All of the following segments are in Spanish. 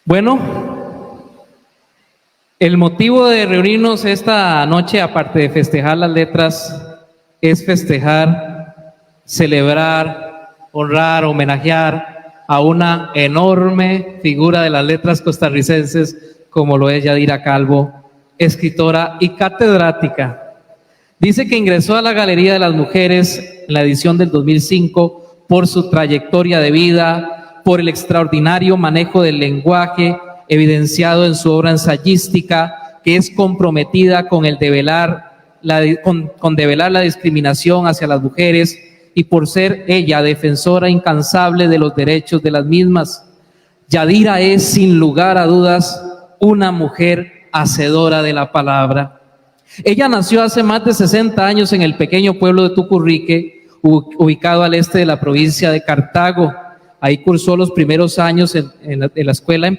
Bueno, el motivo de reunirnos esta noche, aparte de festejar las letras, es festejar, celebrar, honrar, homenajear a una enorme figura de las letras costarricenses, como lo es Yadira Calvo, escritora y catedrática. Dice que ingresó a la Galería de las Mujeres en la edición del 2005 por su trayectoria de vida, por el extraordinario manejo del lenguaje evidenciado en su obra ensayística, que es comprometida con el develar la discriminación hacia las mujeres y por ser ella defensora incansable de los derechos de las mismas. Yadira es, sin lugar a dudas, una mujer hacedora de la palabra. Ella nació hace más de 60 años en el pequeño pueblo de Tucurrique, ubicado al este de la provincia de Cartago. Ahí cursó los primeros años en la escuela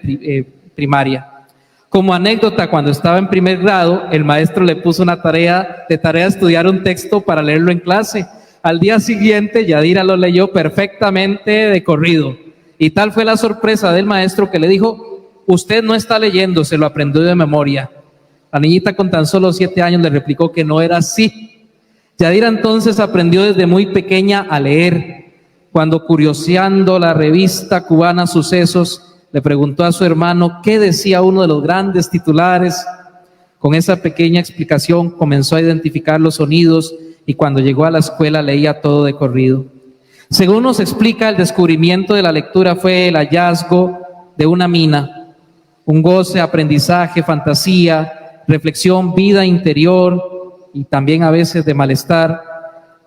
primaria. Como anécdota, cuando estaba en primer grado, el maestro le puso una tarea estudiar un texto para leerlo en clase. Al día siguiente, Yadira lo leyó perfectamente de corrido. Y tal fue la sorpresa del maestro que le dijo: usted no está leyendo, se lo aprendió de memoria. La niñita con tan solo 7 años le replicó que no era así. Yadira entonces aprendió desde muy pequeña a leer. Cuando, curioseando la revista cubana Sucesos, le preguntó a su hermano qué decía uno de los grandes titulares. Con esa pequeña explicación comenzó a identificar los sonidos y cuando llegó a la escuela leía todo de corrido. Según nos explica, el descubrimiento de la lectura fue el hallazgo de una mina, un goce, aprendizaje, fantasía, reflexión, vida interior y también a veces de malestar.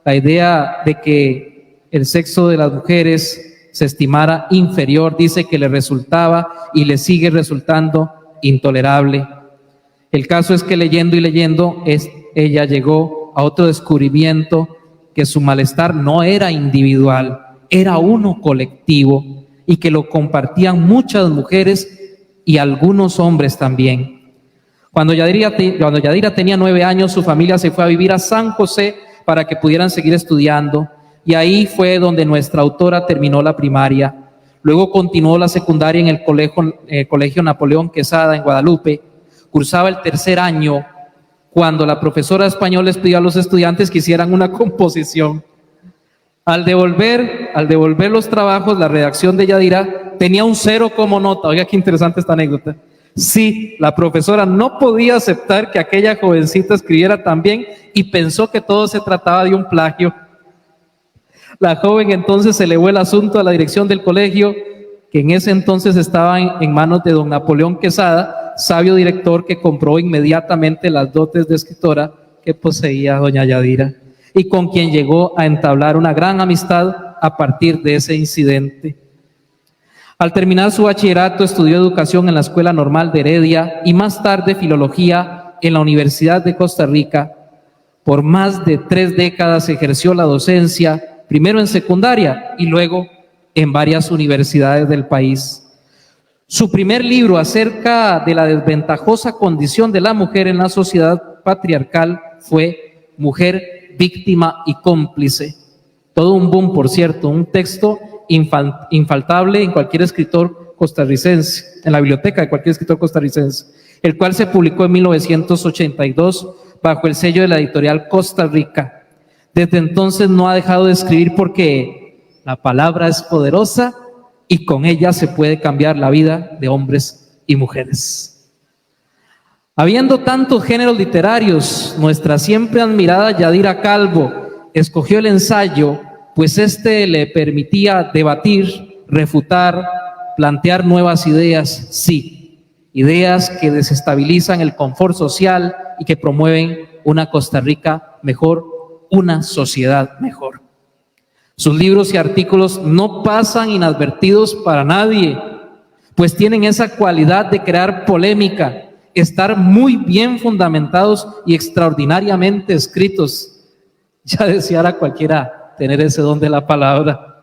La idea de que el sexo de las mujeres se estimara inferior, dice que le resultaba y le sigue resultando intolerable. El caso es que leyendo y leyendo, ella llegó a otro descubrimiento, que su malestar no era individual, era uno colectivo y que lo compartían muchas mujeres y algunos hombres también. Cuando Yadira tenía 9 años, su familia se fue a vivir a San José para que pudieran seguir estudiando. Y ahí fue donde nuestra autora terminó la primaria. Luego continuó la secundaria en el colegio Napoleón Quesada en Guadalupe. Cursaba el 3er año cuando la profesora de español les pidió a los estudiantes que hicieran una composición. Al devolver los trabajos, la redacción de Yadira tenía un 0 como nota. Oiga, qué interesante esta anécdota. Sí, la profesora no podía aceptar que aquella jovencita escribiera tan bien y pensó que todo se trataba de un plagio. La joven entonces elevó el asunto a la dirección del colegio, que en ese entonces estaba en manos de don Napoleón Quesada, sabio director que compró inmediatamente las dotes de escritora que poseía doña Yadira y con quien llegó a entablar una gran amistad a partir de ese incidente. Al terminar su bachillerato, estudió educación en la Escuela Normal de Heredia y más tarde filología en la Universidad de Costa Rica. Por más de 3 décadas ejerció la docencia, primero en secundaria y luego en varias universidades del país. Su primer libro acerca de la desventajosa condición de la mujer en la sociedad patriarcal fue Mujer, víctima y cómplice. Todo un boom, por cierto, un texto infaltable en cualquier escritor costarricense, en la biblioteca de cualquier escritor costarricense, el cual se publicó en 1982 bajo el sello de la editorial Costa Rica. Desde entonces no ha dejado de escribir porque la palabra es poderosa y con ella se puede cambiar la vida de hombres y mujeres. Habiendo tantos géneros literarios, nuestra siempre admirada Yadira Calvo escogió el ensayo, pues este le permitía debatir, refutar, plantear nuevas ideas, sí, ideas que desestabilizan el confort social y que promueven una Costa Rica mejor, una sociedad mejor. Sus libros y artículos no pasan inadvertidos para nadie, pues tienen esa cualidad de crear polémica, estar muy bien fundamentados y extraordinariamente escritos. Ya deseara cualquiera tener ese don de la palabra.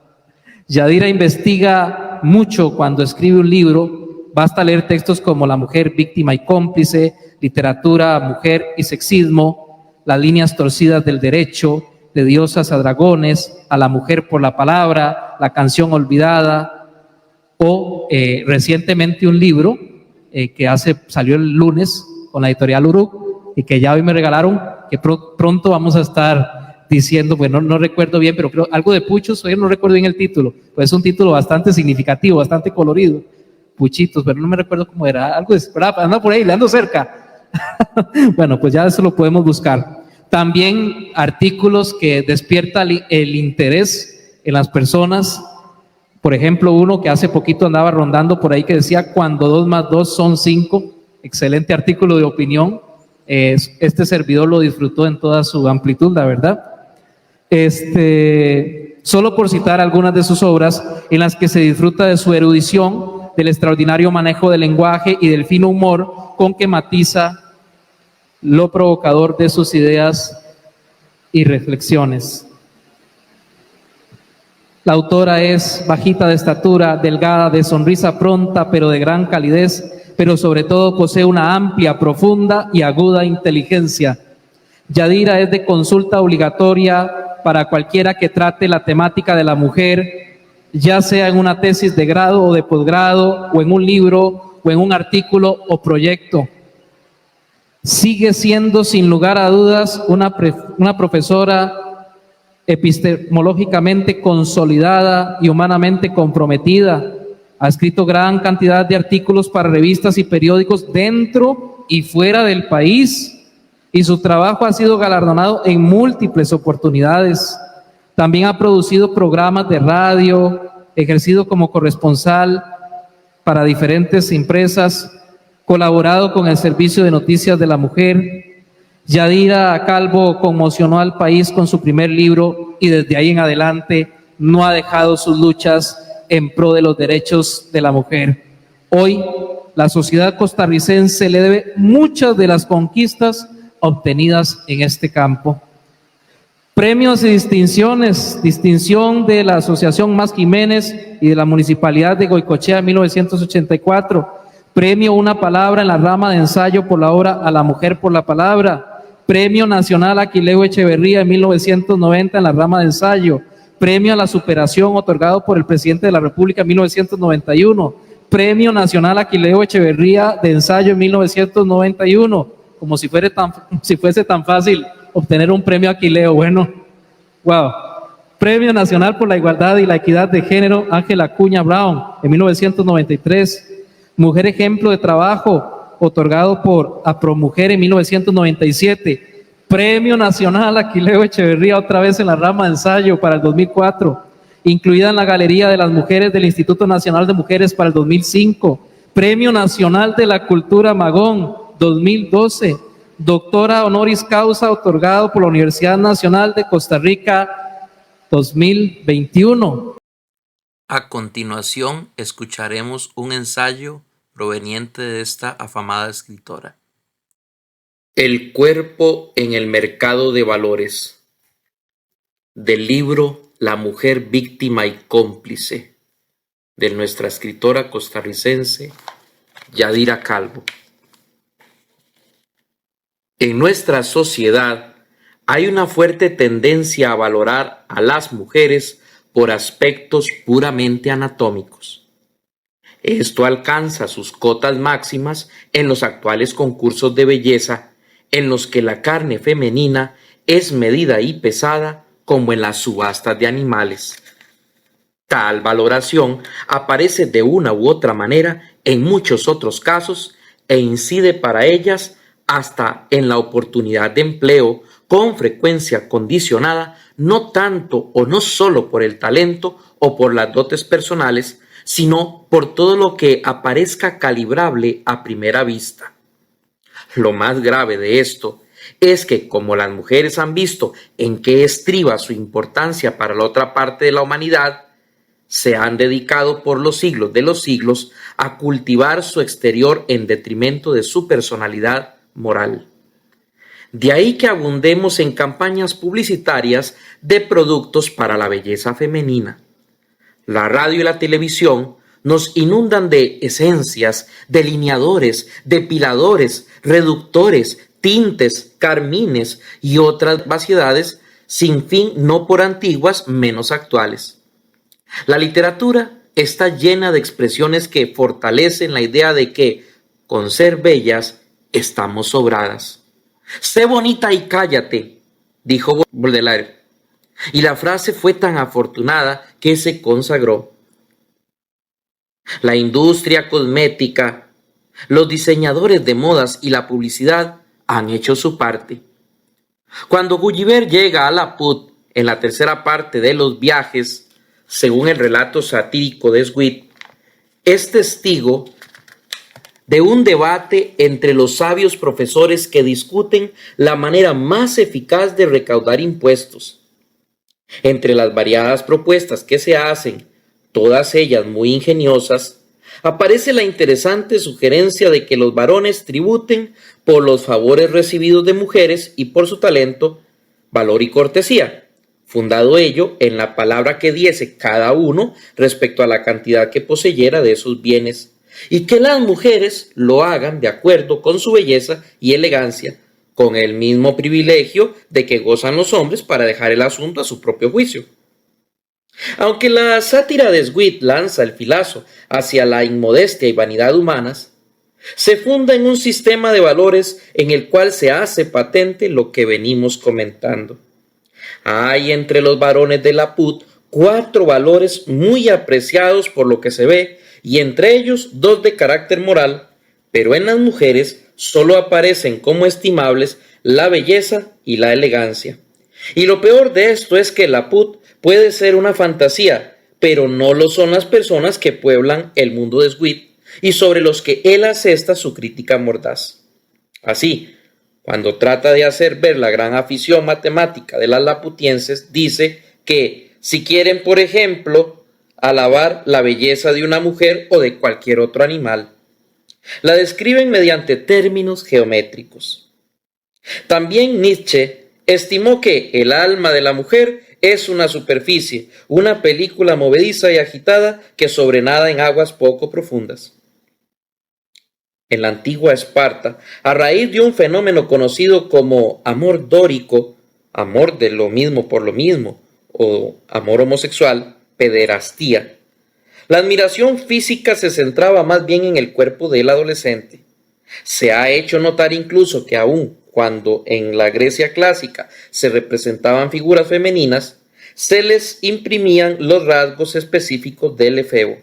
Yadira investiga mucho cuando escribe un libro. Basta leer textos como La mujer, víctima y cómplice, Literatura, mujer y sexismo, Las líneas torcidas del derecho, De diosas a dragones, A la mujer por la palabra, La canción olvidada, o recientemente un libro que salió el lunes con la editorial Uruk y que ya hoy me regalaron, que pronto vamos a estar diciendo, bueno, no recuerdo bien, pero creo algo de Puchos, hoy no recuerdo bien el título, pues es un título bastante significativo, bastante colorido, Puchitos, pero no me recuerdo cómo era, algo de, anda por ahí, le ando cerca. Bueno, pues ya eso lo podemos buscar. También artículos que despiertan el interés en las personas. Por ejemplo, uno que hace poquito andaba rondando por ahí que decía cuando 2 más 2 son 5. Excelente artículo de opinión. Este servidor lo disfrutó en toda su amplitud, la verdad. Solo por citar algunas de sus obras en las que se disfruta de su erudición, del extraordinario manejo del lenguaje y del fino humor con que matiza lo provocador de sus ideas y reflexiones. La autora es bajita de estatura, delgada, de sonrisa pronta, pero de gran calidez, pero sobre todo posee una amplia, profunda y aguda inteligencia. Yadira es de consulta obligatoria para cualquiera que trate la temática de la mujer, ya sea en una tesis de grado o de posgrado, o en un libro, o en un artículo o proyecto. Sigue siendo, sin lugar a dudas, una profesora epistemológicamente consolidada y humanamente comprometida. Ha escrito gran cantidad de artículos para revistas y periódicos dentro y fuera del país, y su trabajo ha sido galardonado en múltiples oportunidades. También ha producido programas de radio, ejercido como corresponsal para diferentes empresas, colaborado con el Servicio de Noticias de la Mujer. Yadira Calvo conmocionó al país con su primer libro y desde ahí en adelante no ha dejado sus luchas en pro de los derechos de la mujer. Hoy, la sociedad costarricense le debe muchas de las conquistas obtenidas en este campo. Premios y distinciones: distinción de la Asociación Mas Jiménez y de la Municipalidad de Goicoechea en 1984. Premio Una Palabra en la rama de ensayo por la obra A la Mujer por la Palabra. Premio Nacional Aquileo Echeverría en 1990 en la rama de ensayo. Premio a la Superación otorgado por el Presidente de la República en 1991. Premio Nacional Aquileo Echeverría de ensayo en 1991. Como si fuese tan fácil obtener un premio Aquileo. Bueno, wow. Premio Nacional por la Igualdad y la Equidad de Género Ángela Acuña Brown en 1993. Mujer Ejemplo de Trabajo, otorgado por APROMUJER en 1997. Premio Nacional Aquileo Echeverría, otra vez en la rama de ensayo, para el 2004. Incluida en la Galería de las Mujeres del Instituto Nacional de Mujeres para el 2005. Premio Nacional de la Cultura Magón, 2012. Doctora Honoris Causa, otorgado por la Universidad Nacional de Costa Rica, 2021. A continuación, escucharemos un ensayo proveniente de esta afamada escritora. El cuerpo en el mercado de valores, del libro La mujer víctima y cómplice, de nuestra escritora costarricense Yadira Calvo. En nuestra sociedad hay una fuerte tendencia a valorar a las mujeres por aspectos puramente anatómicos. Esto alcanza sus cotas máximas en los actuales concursos de belleza, en los que la carne femenina es medida y pesada como en las subastas de animales. Tal valoración aparece de una u otra manera en muchos otros casos e incide para ellas hasta en la oportunidad de empleo, con frecuencia condicionada no tanto o no solo por el talento o por las dotes personales, sino por todo lo que aparezca calibrable a primera vista. Lo más grave de esto es que, como las mujeres han visto en qué estriba su importancia para la otra parte de la humanidad, se han dedicado por los siglos de los siglos a cultivar su exterior en detrimento de su personalidad moral. De ahí que abundemos en campañas publicitarias de productos para la belleza femenina. La radio y la televisión nos inundan de esencias, delineadores, depiladores, reductores, tintes, carmines y otras vaciedades sin fin, no por antiguas, menos actuales. La literatura está llena de expresiones que fortalecen la idea de que, con ser bellas, estamos sobradas. Sé bonita y cállate, dijo Baudelaire. Y la frase fue tan afortunada que se consagró. La industria cosmética, los diseñadores de modas y la publicidad han hecho su parte. Cuando Gulliver llega a la Put en la tercera parte de Los viajes, según el relato satírico de Swift, es testigo de un debate entre los sabios profesores que discuten la manera más eficaz de recaudar impuestos. Entre las variadas propuestas que se hacen, todas ellas muy ingeniosas, aparece la interesante sugerencia de que los varones tributen por los favores recibidos de mujeres y por su talento, valor y cortesía, fundado ello en la palabra que diese cada uno respecto a la cantidad que poseyera de sus bienes, y que las mujeres lo hagan de acuerdo con su belleza y elegancia, con el mismo privilegio de que gozan los hombres para dejar el asunto a su propio juicio. Aunque la sátira de Swift lanza el filazo hacia la inmodestia y vanidad humanas, se funda en un sistema de valores en el cual se hace patente lo que venimos comentando. Hay entre los varones de la Put 4 valores muy apreciados por lo que se ve, y entre ellos 2 de carácter moral, pero en las mujeres solo aparecen como estimables la belleza y la elegancia. Y lo peor de esto es que la Put puede ser una fantasía, pero no lo son las personas que pueblan el mundo de Swift y sobre los que él asesta su crítica mordaz. Así, cuando trata de hacer ver la gran afición matemática de las laputienses, dice que si quieren, por ejemplo, alabar la belleza de una mujer o de cualquier otro animal, la describen mediante términos geométricos. También Nietzsche estimó que el alma de la mujer es una superficie, una película movediza y agitada que sobrenada en aguas poco profundas. En la antigua Esparta, a raíz de un fenómeno conocido como amor dórico, amor de lo mismo por lo mismo, o amor homosexual, pederastía, la admiración física se centraba más bien en el cuerpo del adolescente. Se ha hecho notar incluso que aun cuando en la Grecia clásica se representaban figuras femeninas, se les imprimían los rasgos específicos del efebo.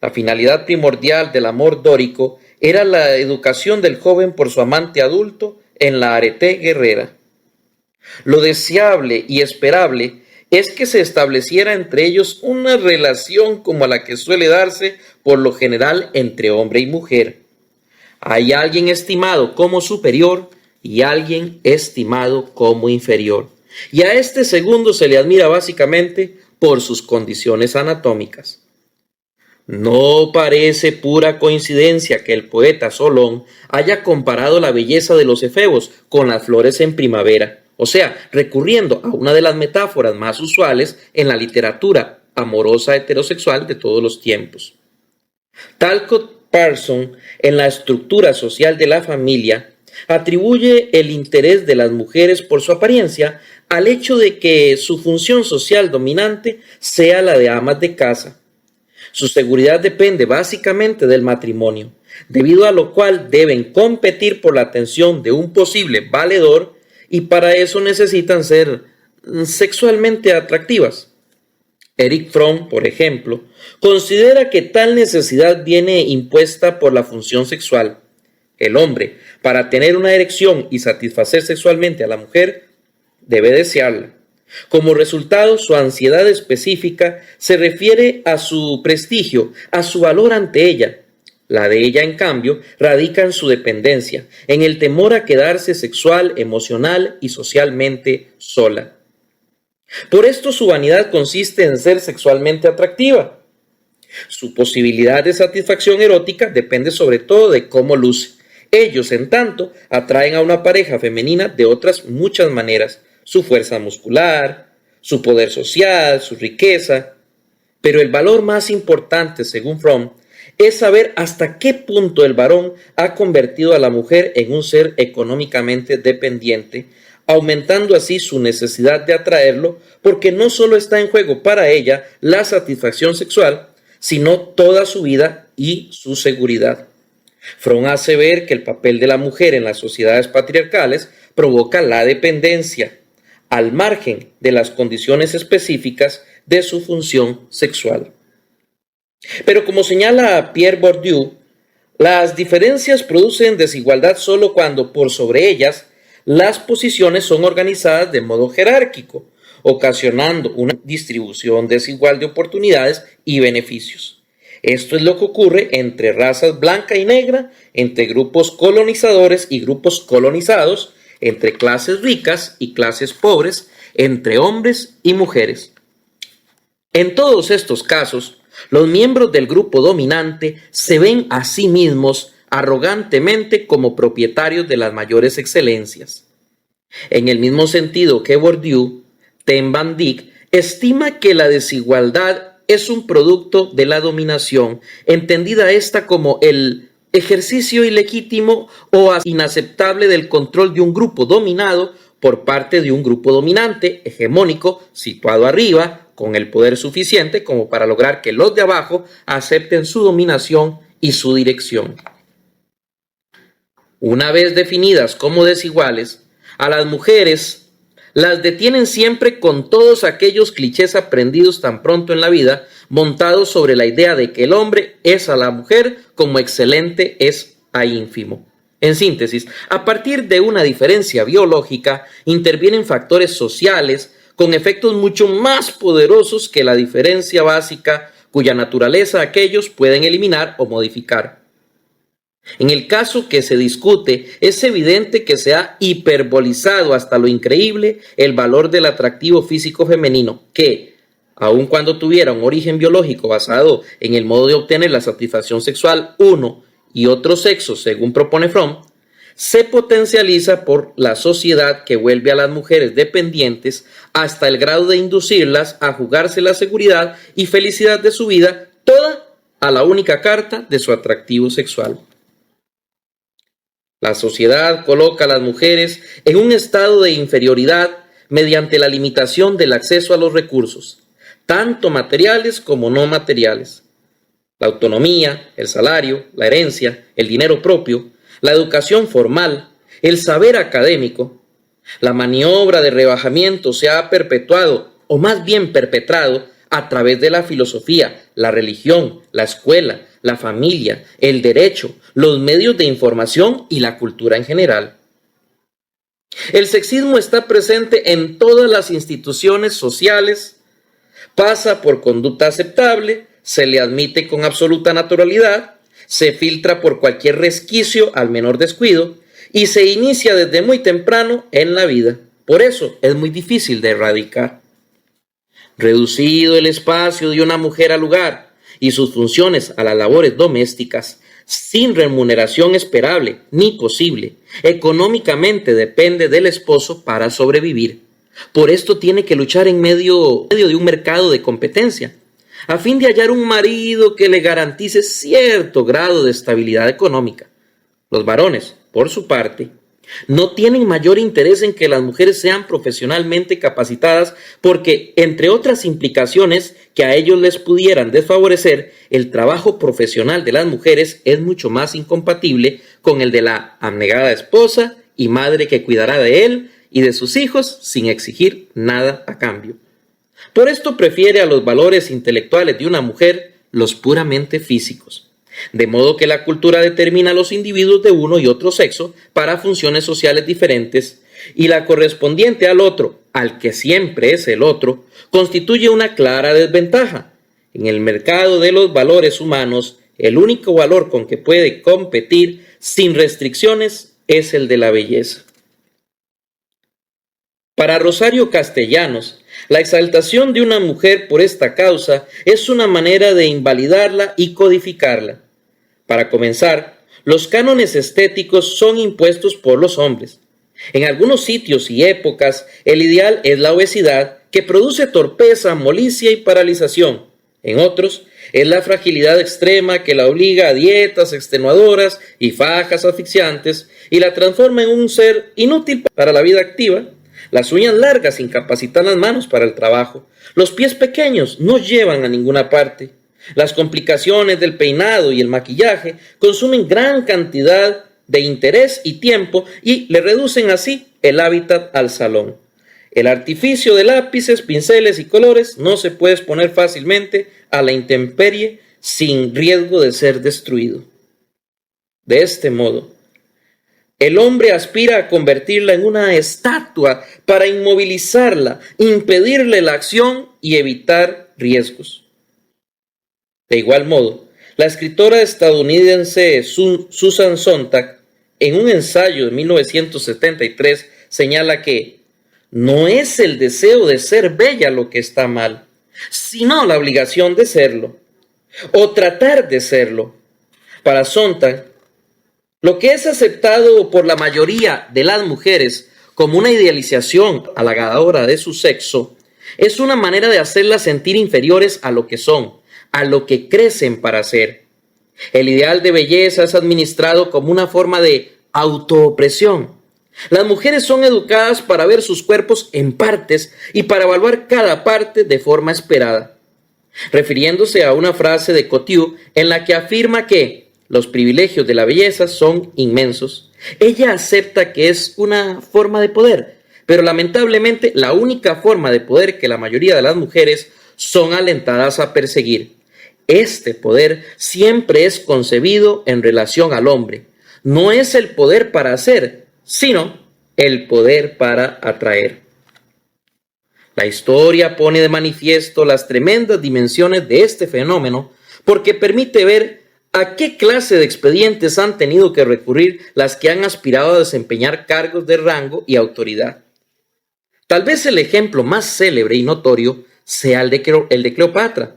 La finalidad primordial del amor dórico era la educación del joven por su amante adulto en la arete guerrera. Lo deseable y esperable es que se estableciera entre ellos una relación como la que suele darse por lo general entre hombre y mujer. Hay alguien estimado como superior y alguien estimado como inferior. Y a este segundo se le admira básicamente por sus condiciones anatómicas. No parece pura coincidencia que el poeta Solón haya comparado la belleza de los efebos con las flores en primavera, o sea, recurriendo a una de las metáforas más usuales en la literatura amorosa heterosexual de todos los tiempos. Talcott Parsons, en la estructura social de la familia, atribuye el interés de las mujeres por su apariencia al hecho de que su función social dominante sea la de amas de casa. Su seguridad depende básicamente del matrimonio, debido a lo cual deben competir por la atención de un posible valedor y para eso necesitan ser sexualmente atractivas. Erich Fromm, por ejemplo, considera que tal necesidad viene impuesta por la función sexual. El hombre, para tener una erección y satisfacer sexualmente a la mujer, debe desearla. Como resultado, su ansiedad específica se refiere a su prestigio, a su valor ante ella. La de ella, en cambio, radica en su dependencia, en el temor a quedarse sexual, emocional y socialmente sola. Por esto su vanidad consiste en ser sexualmente atractiva. Su posibilidad de satisfacción erótica depende sobre todo de cómo luce. Ellos, en tanto, atraen a una pareja femenina de otras muchas maneras: su fuerza muscular, su poder social, su riqueza. Pero el valor más importante, según Fromm, es saber hasta qué punto el varón ha convertido a la mujer en un ser económicamente dependiente, aumentando así su necesidad de atraerlo, porque no solo está en juego para ella la satisfacción sexual, sino toda su vida y su seguridad. Fromm hace ver que el papel de la mujer en las sociedades patriarcales provoca la dependencia, al margen de las condiciones específicas de su función sexual. Pero como señala Pierre Bourdieu, las diferencias producen desigualdad solo cuando por sobre ellas las posiciones son organizadas de modo jerárquico, ocasionando una distribución desigual de oportunidades y beneficios. Esto es lo que ocurre entre razas blanca y negra, entre grupos colonizadores y grupos colonizados, entre clases ricas y clases pobres, entre hombres y mujeres. En todos estos casos, los miembros del grupo dominante se ven a sí mismos arrogantemente como propietarios de las mayores excelencias. En el mismo sentido que Bourdieu, Ten Van Dijk estima que la desigualdad es un producto de la dominación, entendida esta como el ejercicio ilegítimo o inaceptable del control de un grupo dominado por parte de un grupo dominante, hegemónico, situado arriba, con el poder suficiente como para lograr que los de abajo acepten su dominación y su dirección. Una vez definidas como desiguales, a las mujeres las detienen siempre con todos aquellos clichés aprendidos tan pronto en la vida, montados sobre la idea de que el hombre es a la mujer como excelente es a ínfimo. En síntesis, a partir de una diferencia biológica, intervienen factores sociales con efectos mucho más poderosos que la diferencia básica, cuya naturaleza aquellos pueden eliminar o modificar. En el caso que se discute, es evidente que se ha hiperbolizado hasta lo increíble el valor del atractivo físico femenino, que, aun cuando tuviera un origen biológico basado en el modo de obtener la satisfacción sexual uno y otro sexo, según propone Fromm, se potencializa por la sociedad que vuelve a las mujeres dependientes hasta el grado de inducirlas a jugarse la seguridad y felicidad de su vida, toda a la única carta de su atractivo sexual. La sociedad coloca a las mujeres en un estado de inferioridad mediante la limitación del acceso a los recursos, tanto materiales como no materiales. La autonomía, el salario, la herencia, el dinero propio, la educación formal, el saber académico. La maniobra de rebajamiento se ha perpetuado, o más bien perpetrado, a través de la filosofía, la religión, la escuela, la familia, el derecho, los medios de información y la cultura en general. El sexismo está presente en todas las instituciones sociales, pasa por conducta aceptable, se le admite con absoluta naturalidad, se filtra por cualquier resquicio al menor descuido y se inicia desde muy temprano en la vida. Por eso es muy difícil de erradicar. Reducido el espacio de una mujer al hogar y sus funciones a las labores domésticas, sin remuneración esperable ni posible, económicamente depende del esposo para sobrevivir. Por esto tiene que luchar en medio de un mercado de competencia, a fin de hallar un marido que le garantice cierto grado de estabilidad económica. Los varones, por su parte, no tienen mayor interés en que las mujeres sean profesionalmente capacitadas porque, entre otras implicaciones que a ellos les pudieran desfavorecer, el trabajo profesional de las mujeres es mucho más incompatible con el de la abnegada esposa y madre que cuidará de él y de sus hijos sin exigir nada a cambio. Por esto prefiere a los valores intelectuales de una mujer los puramente físicos. De modo que la cultura determina a los individuos de uno y otro sexo para funciones sociales diferentes y la correspondiente al otro, al que siempre es el otro, constituye una clara desventaja. En el mercado de los valores humanos, el único valor con que puede competir sin restricciones es el de la belleza. Para Rosario Castellanos, la exaltación de una mujer por esta causa es una manera de invalidarla y codificarla. Para comenzar, los cánones estéticos son impuestos por los hombres. En algunos sitios y épocas, el ideal es la obesidad, que produce torpeza, molicie y paralización. En otros, es la fragilidad extrema que la obliga a dietas extenuadoras y fajas asfixiantes y la transforma en un ser inútil para la vida activa. Las uñas largas incapacitan las manos para el trabajo. Los pies pequeños no llevan a ninguna parte. Las complicaciones del peinado y el maquillaje consumen gran cantidad de interés y tiempo y le reducen así el hábitat al salón. El artificio de lápices, pinceles y colores no se puede exponer fácilmente a la intemperie sin riesgo de ser destruido. De este modo, el hombre aspira a convertirla en una estatua para inmovilizarla, impedirle la acción y evitar riesgos. De igual modo, la escritora estadounidense Susan Sontag, en un ensayo de 1973, señala que no es el deseo de ser bella lo que está mal, sino la obligación de serlo, o tratar de serlo. Para Sontag, lo que es aceptado por la mayoría de las mujeres como una idealización halagadora de su sexo, es una manera de hacerlas sentir inferiores a lo que son, a lo que crecen para ser. El ideal de belleza es administrado como una forma de autoopresión. Las mujeres son educadas para ver sus cuerpos en partes y para evaluar cada parte de forma esperada. Refiriéndose a una frase de Couture en la que afirma que los privilegios de la belleza son inmensos, ella acepta que es una forma de poder, pero lamentablemente la única forma de poder que la mayoría de las mujeres son alentadas a perseguir. Este poder siempre es concebido en relación al hombre. No es el poder para hacer, sino el poder para atraer. La historia pone de manifiesto las tremendas dimensiones de este fenómeno porque permite ver a qué clase de expedientes han tenido que recurrir las que han aspirado a desempeñar cargos de rango y autoridad. Tal vez el ejemplo más célebre y notorio sea el de Cleopatra,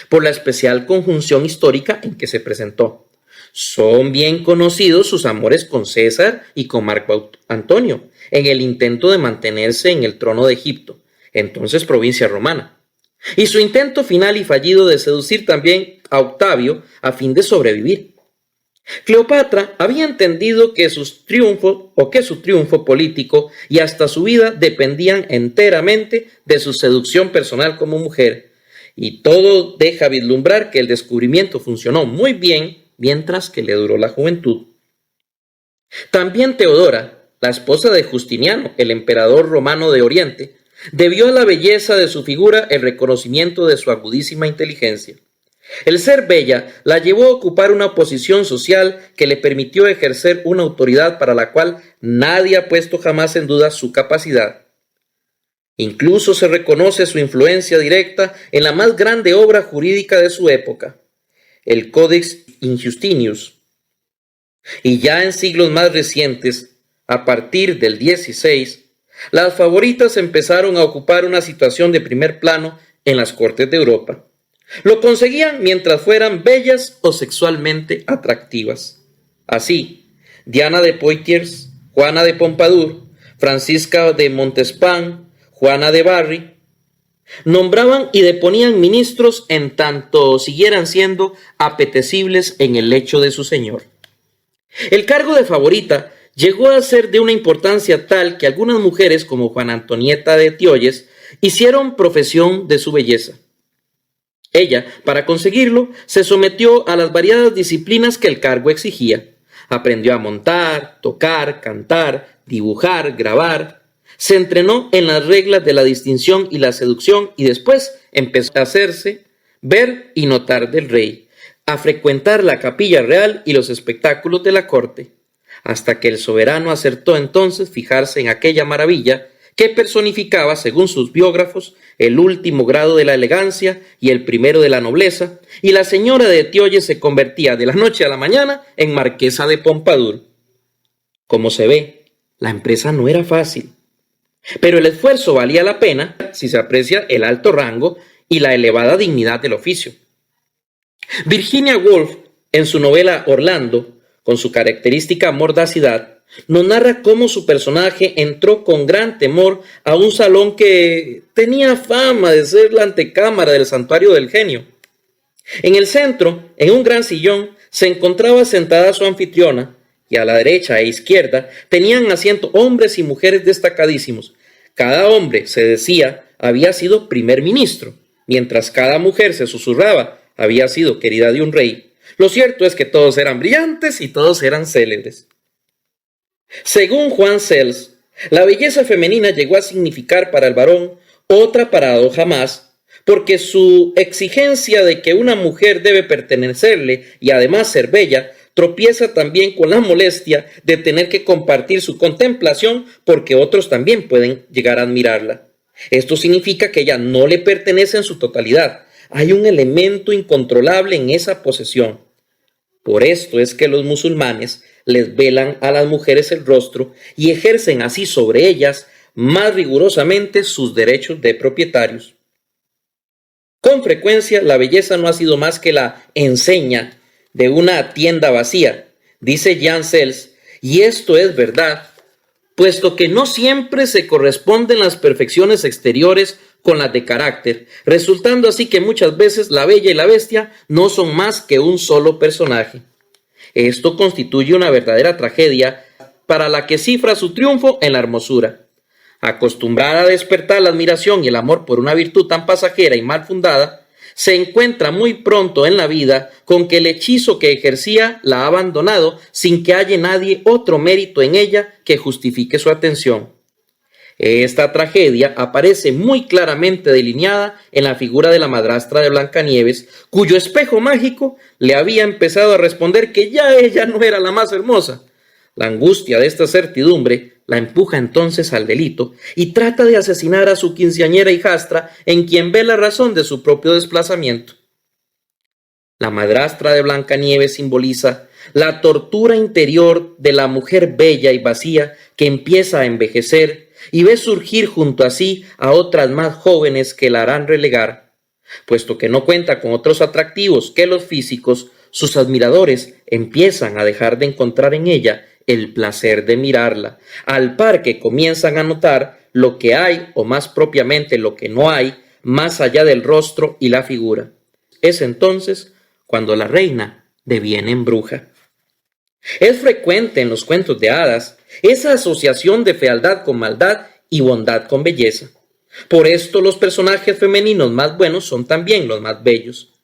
por la especial conjunción histórica en que se presentó. Son bien conocidos sus amores con César y con Marco Antonio, en el intento de mantenerse en el trono de Egipto, entonces provincia romana, y su intento final y fallido de seducir también a Octavio a fin de sobrevivir. Cleopatra había entendido que su triunfo político y hasta su vida dependían enteramente de su seducción personal como mujer, y todo deja vislumbrar que el descubrimiento funcionó muy bien mientras que le duró la juventud. También Teodora, la esposa de Justiniano, el emperador romano de Oriente, debió a la belleza de su figura el reconocimiento de su agudísima inteligencia. El ser bella la llevó a ocupar una posición social que le permitió ejercer una autoridad para la cual nadie ha puesto jamás en duda su capacidad. Incluso se reconoce su influencia directa en la más grande obra jurídica de su época, el Codex Injustinius. Y ya en siglos más recientes, a partir del XVI, las favoritas empezaron a ocupar una situación de primer plano en las cortes de Europa. Lo conseguían mientras fueran bellas o sexualmente atractivas. Así, Diana de Poitiers, Juana de Pompadour, Francisca de Montespan, Juana de Barry, nombraban y deponían ministros en tanto siguieran siendo apetecibles en el lecho de su señor. El cargo de favorita llegó a ser de una importancia tal que algunas mujeres, como Juana Antonieta de Etíoges, hicieron profesión de su belleza. Ella, para conseguirlo, se sometió a las variadas disciplinas que el cargo exigía. Aprendió a montar, tocar, cantar, dibujar, grabar. Se entrenó en las reglas de la distinción y la seducción y después empezó a hacerse ver y notar del rey, a frecuentar la capilla real y los espectáculos de la corte, hasta que el soberano acertó entonces fijarse en aquella maravilla que personificaba, según sus biógrafos, el último grado de la elegancia y el primero de la nobleza, y la señora de Etíoges se convertía de la noche a la mañana en marquesa de Pompadour. Como se ve, la empresa no era fácil, pero el esfuerzo valía la pena si se aprecia el alto rango y la elevada dignidad del oficio. Virginia Woolf, en su novela Orlando, con su característica mordacidad, nos narra cómo su personaje entró con gran temor a un salón que tenía fama de ser la antecámara del santuario del genio. En el centro, en un gran sillón, se encontraba sentada su anfitriona, y a la derecha e izquierda tenían asiento hombres y mujeres destacadísimos. Cada hombre, se decía, había sido primer ministro, mientras cada mujer se susurraba, había sido querida de un rey, lo cierto es que todos eran brillantes y todos eran célebres. Según Juan Sels, la belleza femenina llegó a significar para el varón otra paradoja más, porque su exigencia de que una mujer debe pertenecerle y además ser bella, tropieza también con la molestia de tener que compartir su contemplación porque otros también pueden llegar a admirarla. Esto significa que ella no le pertenece en su totalidad. Hay un elemento incontrolable en esa posesión. Por esto es que los musulmanes les velan a las mujeres el rostro y ejercen así sobre ellas más rigurosamente sus derechos de propietarios. Con frecuencia, la belleza no ha sido más que la enseña de una tienda vacía, dice Jan Sels, y esto es verdad, puesto que no siempre se corresponden las perfecciones exteriores con las de carácter, resultando así que muchas veces la bella y la bestia no son más que un solo personaje. Esto constituye una verdadera tragedia para la que cifra su triunfo en la hermosura. Acostumbrada a despertar la admiración y el amor por una virtud tan pasajera y mal fundada, se encuentra muy pronto en la vida con que el hechizo que ejercía la ha abandonado sin que haya nadie otro mérito en ella que justifique su atención. Esta tragedia aparece muy claramente delineada en la figura de la madrastra de Blancanieves, cuyo espejo mágico le había empezado a responder que ya ella no era la más hermosa. La angustia de esta certidumbre la empuja entonces al delito y trata de asesinar a su quinceañera hijastra en quien ve la razón de su propio desplazamiento. La madrastra de Blancanieves simboliza la tortura interior de la mujer bella y vacía que empieza a envejecer y ve surgir junto a sí a otras más jóvenes que la harán relegar. Puesto que no cuenta con otros atractivos que los físicos, sus admiradores empiezan a dejar de encontrar en ella el placer de mirarla, al par que comienzan a notar lo que hay, o más propiamente lo que no hay, más allá del rostro y la figura. Es entonces cuando la reina deviene en bruja. Es frecuente en los cuentos de hadas esa asociación de fealdad con maldad y bondad con belleza. Por esto los personajes femeninos más buenos son también los más bellos.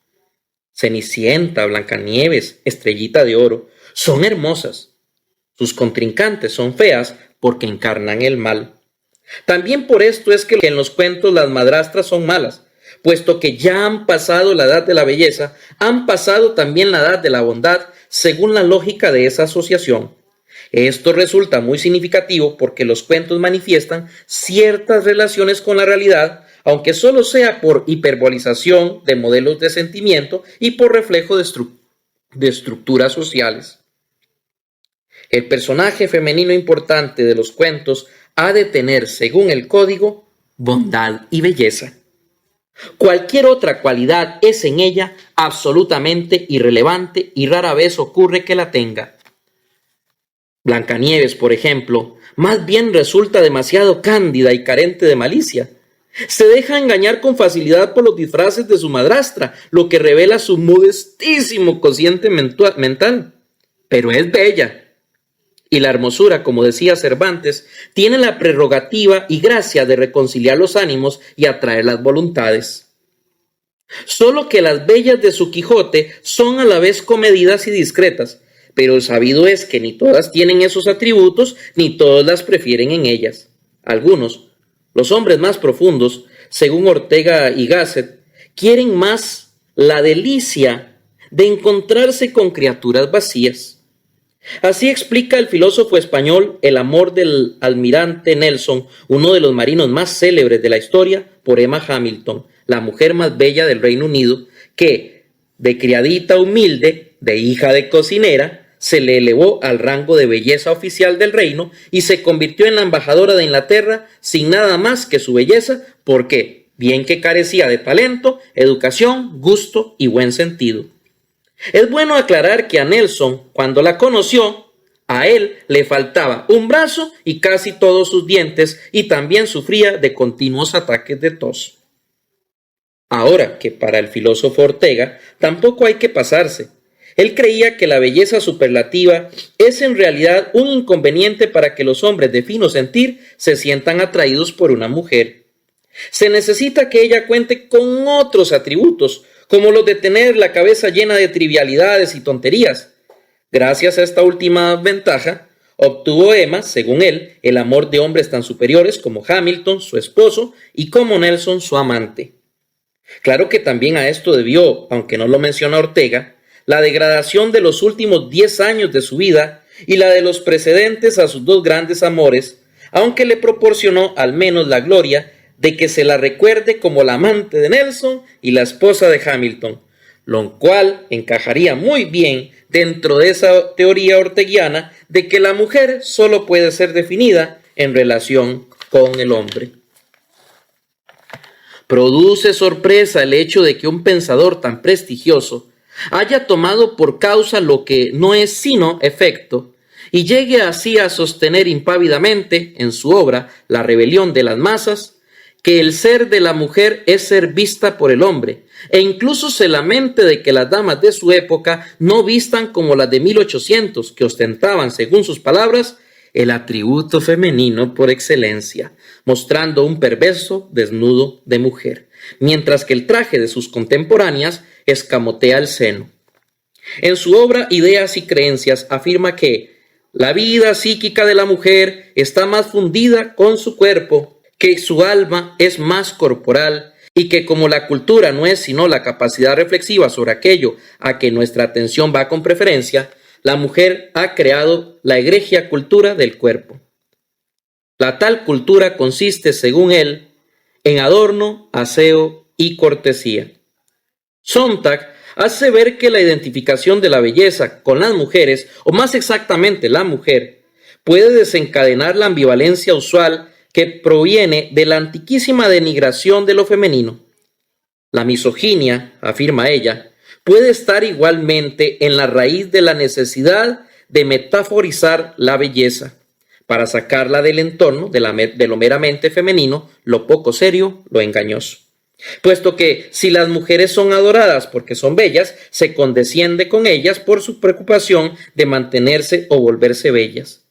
Cenicienta, Blancanieves, Estrellita de Oro son hermosas. Sus contrincantes son feas porque encarnan el mal. También por esto es que en los cuentos las madrastras son malas, puesto que ya han pasado la edad de la belleza, han pasado también la edad de la bondad, según la lógica de esa asociación. Esto resulta muy significativo porque los cuentos manifiestan ciertas relaciones con la realidad, aunque solo sea por hiperbolización de modelos de sentimiento y por reflejo de estructuras sociales. El personaje femenino importante de los cuentos ha de tener, según el código, bondad y belleza. Cualquier otra cualidad es en ella absolutamente irrelevante y rara vez ocurre que la tenga. Blancanieves, por ejemplo, más bien resulta demasiado cándida y carente de malicia. Se deja engañar con facilidad por los disfraces de su madrastra, lo que revela su modestísimo cociente mental. Pero es bella. Y la hermosura, como decía Cervantes, tiene la prerrogativa y gracia de reconciliar los ánimos y atraer las voluntades. Solo que las bellas de su Quijote son a la vez comedidas y discretas, pero sabido es que ni todas tienen esos atributos, ni todas las prefieren en ellas. Algunos, los hombres más profundos, según Ortega y Gasset, quieren más la delicia de encontrarse con criaturas vacías. Así explica el filósofo español el amor del almirante Nelson, uno de los marinos más célebres de la historia, por Emma Hamilton, la mujer más bella del Reino Unido, que, de criadita humilde, de hija de cocinera, se le elevó al rango de belleza oficial del reino y se convirtió en la embajadora de Inglaterra sin nada más que su belleza, porque, bien que carecía de talento, educación, gusto y buen sentido. Es bueno aclarar que a Nelson, cuando la conoció, a él le faltaba un brazo y casi todos sus dientes y también sufría de continuos ataques de tos. Ahora que para el filósofo Ortega tampoco hay que pasarse. Él creía que la belleza superlativa es en realidad un inconveniente para que los hombres de fino sentir se sientan atraídos por una mujer. Se necesita que ella cuente con otros atributos, como los de tener la cabeza llena de trivialidades y tonterías. Gracias a esta última ventaja, obtuvo Emma, según él, el amor de hombres tan superiores como Hamilton, su esposo, y como Nelson, su amante. Claro que también a esto debió, aunque no lo menciona Ortega, la degradación de los últimos 10 años de su vida y la de los precedentes a sus dos grandes amores, aunque le proporcionó al menos la gloria de que se la recuerde como la amante de Nelson y la esposa de Hamilton, lo cual encajaría muy bien dentro de esa teoría orteguiana de que la mujer solo puede ser definida en relación con el hombre. Produce sorpresa el hecho de que un pensador tan prestigioso haya tomado por causa lo que no es sino efecto y llegue así a sostener impávidamente en su obra La rebelión de las masas que el ser de la mujer es ser vista por el hombre, e incluso se lamente de que las damas de su época no vistan como las de 1800, que ostentaban, según sus palabras, el atributo femenino por excelencia, mostrando un perverso desnudo de mujer, mientras que el traje de sus contemporáneas escamotea el seno. En su obra Ideas y Creencias afirma que la vida psíquica de la mujer está más fundida con su cuerpo, que su alma es más corporal y que como la cultura no es sino la capacidad reflexiva sobre aquello a que nuestra atención va con preferencia, la mujer ha creado la egregia cultura del cuerpo. La tal cultura consiste, según él, en adorno, aseo y cortesía. Sontag hace ver que la identificación de la belleza con las mujeres, o más exactamente la mujer, puede desencadenar la ambivalencia usual que proviene de la antiquísima denigración de lo femenino. La misoginia, afirma ella, puede estar igualmente en la raíz de la necesidad de metaforizar la belleza, para sacarla del entorno de lo meramente femenino, lo poco serio, lo engañoso. Puesto que si las mujeres son adoradas porque son bellas, se condesciende con ellas por su preocupación de mantenerse o volverse bellas.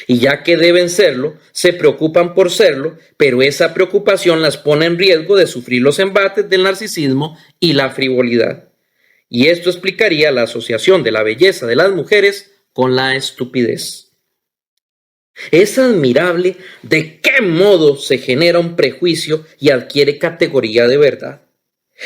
Y ya que deben serlo, se preocupan por serlo, pero esa preocupación las pone en riesgo de sufrir los embates del narcisismo y la frivolidad. Y esto explicaría la asociación de la belleza de las mujeres con la estupidez. Es admirable de qué modo se genera un prejuicio y adquiere categoría de verdad.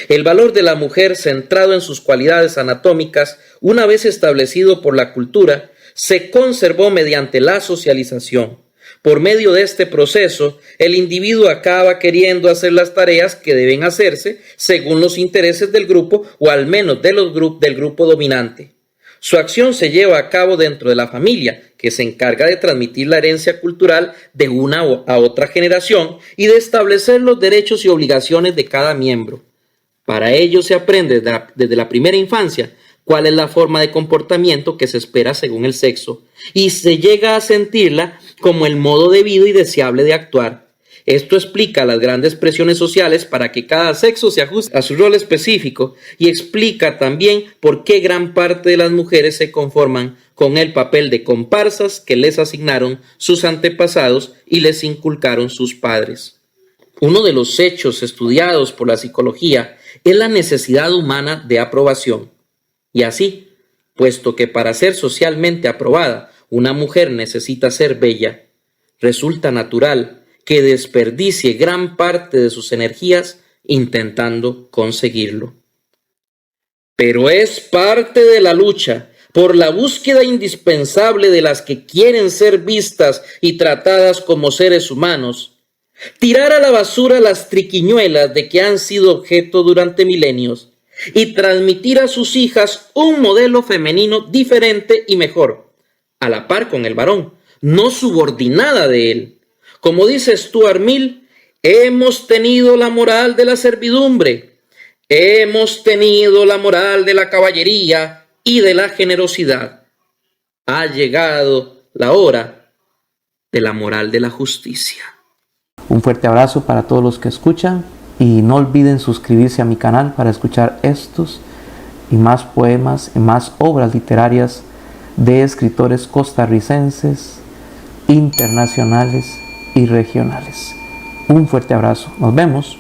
El valor de la mujer centrado en sus cualidades anatómicas, una vez establecido por la cultura, se conservó mediante la socialización. Por medio de este proceso, el individuo acaba queriendo hacer las tareas que deben hacerse según los intereses del grupo o al menos del grupo dominante. Su acción se lleva a cabo dentro de la familia, que se encarga de transmitir la herencia cultural de una a otra generación y de establecer los derechos y obligaciones de cada miembro. Para ello se aprende desde la primera infancia cuál es la forma de comportamiento que se espera según el sexo, y se llega a sentirla como el modo debido y deseable de actuar. Esto explica las grandes presiones sociales para que cada sexo se ajuste a su rol específico y explica también por qué gran parte de las mujeres se conforman con el papel de comparsas que les asignaron sus antepasados y les inculcaron sus padres. Uno de los hechos estudiados por la psicología es la necesidad humana de aprobación. Y así, puesto que para ser socialmente aprobada una mujer necesita ser bella, resulta natural que desperdicie gran parte de sus energías intentando conseguirlo. Pero es parte de la lucha por la búsqueda indispensable de las que quieren ser vistas y tratadas como seres humanos, tirar a la basura las triquiñuelas de que han sido objeto durante milenios y transmitir a sus hijas un modelo femenino diferente y mejor, a la par con el varón, no subordinada de él. Como dice Stuart Mill, hemos tenido la moral de la servidumbre, hemos tenido la moral de la caballería y de la generosidad. Ha llegado la hora de la moral de la justicia. Un fuerte abrazo para todos los que escuchan y no olviden suscribirse a mi canal para escuchar estos y más poemas y más obras literarias de escritores costarricenses, internacionales y regionales. Un fuerte abrazo. Nos vemos.